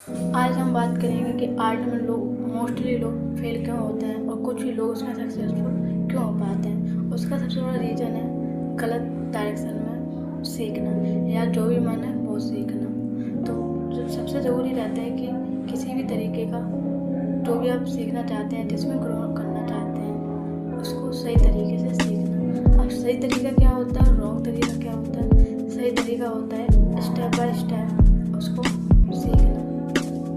आज हम बात करेंगे कि आर्ट में मोस्टली लोग फेल क्यों होते हैं और कुछ ही लोग उसमें सक्सेसफुल क्यों हो पाते हैं। उसका सबसे बड़ा रीज़न है गलत डायरेक्शन में सीखना, या जो भी मन है वो सीखना। तो जो सबसे ज़रूरी रहता है कि किसी भी तरीके का जो भी आप सीखना चाहते हैं, जिसमें ग्रो करना चाहते हैं, उसको सही तरीके से सीखना। अब सही तरीका क्या होता है, रॉन्ग तरीका क्या होता है। सही तरीका होता है स्टेप बाय स्टेप उसको सीखना,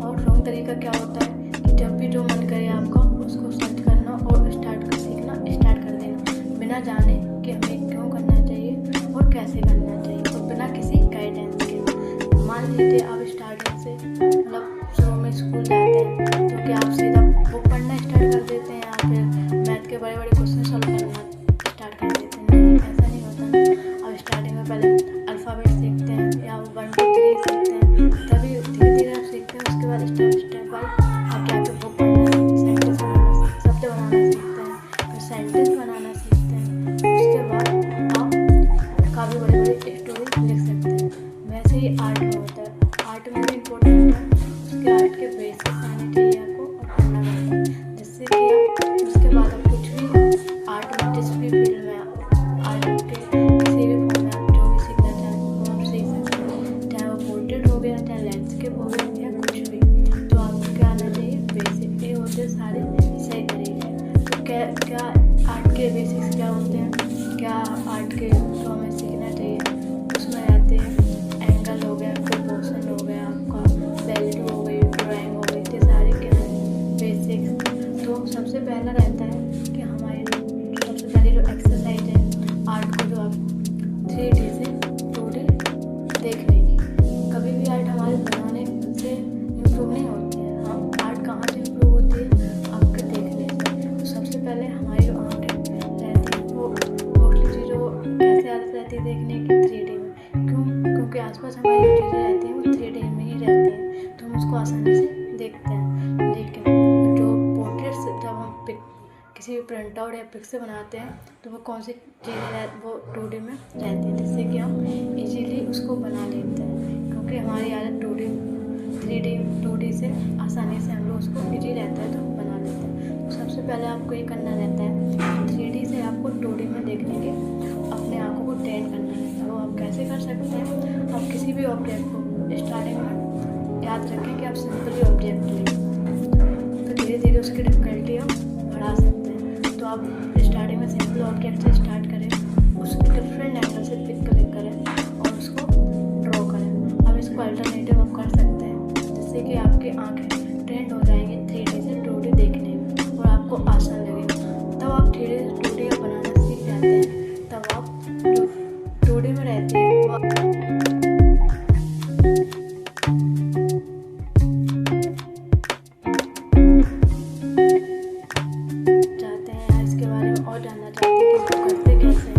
और रॉन्ग तरीका क्या होता है कि जब भी जो मन करे आपका उसको सर्च करना और सीखना स्टार्ट कर देना, बिना जाने कि हमें क्यों करना चाहिए और कैसे करना चाहिए, और बिना किसी गाइडेंस के। मान लीजिए आप स्टार्टिंग से शुरू में स्कूल जाते हैं तो क्या आप सीधा बुक पढ़ना स्टार्ट कर देते हैं या फिर मैथ के बड़े बड़े क्वेश्चन सॉल्व करना स्टार्ट कर देते हैं? नहीं, ऐसा नहीं होता ना। आप स्टार्टिंग में पहले अल्फ़ाबेट सीखते हैं या 1 2 3 सीखते हैं, तभी धीरे धीरे आप सीखते हैं। उसके बाद स्टेप बाय आप जाके बुक पढ़ना, सेंटेंस बनाना, शब्द बनाना सीखते हैं, फिर सेंटेंस बनाना सीखते हैं। उसके बाद आप काफ़ी बड़े बड़े स्टोरी लिख सकते हैं। वैसे ही आर्ट में होता है, आर्ट में भी इम्पोर्टेंट है उसके आर्ट के बेसिक्स आने चाहिए आपको और पढ़ना पड़ता है, जिससे कि आप उसके बाद आप कुछ भी आर्ट में जिस भी फील्ड में आर्ट के किसी भी फॉर्म में आप जो भी सीखना चाहें वो आप सीख सकते हैं। चाहे वो पोर्ट्रेट हो गया, चाहे लैंडस्केप हो गया, या कुछ भी। तो आपको क्या आना चाहिए, बेसिक। ये होते हैं सारे सही तरीके। तो क्या आर्ट के बेसिक्स क्या होते हैं, क्या आर्ट के जो हमें सीखना चाहिए उसमें रहते हैं एंगल हो गया, प्रोपोर्शन हो गया, आपका वैल्यू हो गई, ड्राइंग हो गई, ये सारे क्या है बेसिक्स। तो सबसे पहला रहता है कि हमारी सबसे पहले जो एक्सरसाइज है आर्ट को, जो आप 3D से 2D देख लेंगे। कभी भी आर्ट हमारे बनाने से इम्प्रूव नहीं होती है। हम आर्ट कहाँ से इम्प्रूव होती है, आपके देखने से। तो सबसे पहले हमारी जो आँखें रहती है वो मोस्टली चीज़ों कैसे आदत रहती है देखने की, 3D में। क्योंकि आसपास हमारी जो चीज़ें रहती हैं वो 3D में ही रहती हैं, तो हम उसको आसानी से देखते हैं। लेकिन जो पोर्ट्रेट्स जब हम किसी भी प्रिंट आउट या पिक से बनाते हैं तो वो कौन सी चीज़ें वो 2D में रहती है, जिससे कि हम इजीली उसको बना लेते हैं। क्योंकि हमारी आदत 3D 2D से आसानी से हम लोग उसको इजी रहता है तो हम बना लेते हैं। तो सबसे पहले आपको ये करना रहता है 3D से आपको 2D में देखने के अपने आँखों को ट्रेन करना रहता है। वो आप कैसे कर सकते हैं, आप किसी भी ऑब्जेक्ट को स्टार्टिंग में याद रखें कि आप सिंपली ऑब्जेक्ट लें, तो धीरे धीरे उसकी डिफिकल्टी आप बढ़ा सकते हैं। तो आप स्टार्टिंग में सिंपल ऑब्जेक्ट से स्टार्ट करें, उसको डिफरेंट एंगल से पिक क्लिक करें और उसको ड्रॉ करें। अब इसको अल्टरनेटिव आप कर सकते हैं, जिससे कि आपकी आँखें ट्रेंड हो जाएंगी 3D से 2D देखने में और आपको आसान लगेगा। तब आप 3D से 2D बनाना सीख जाते हैं, तब आप जो 2D में रहती है वो चाहते हैं, इसके बारे में और जानना चाहते हैं कि इसको करते कैसे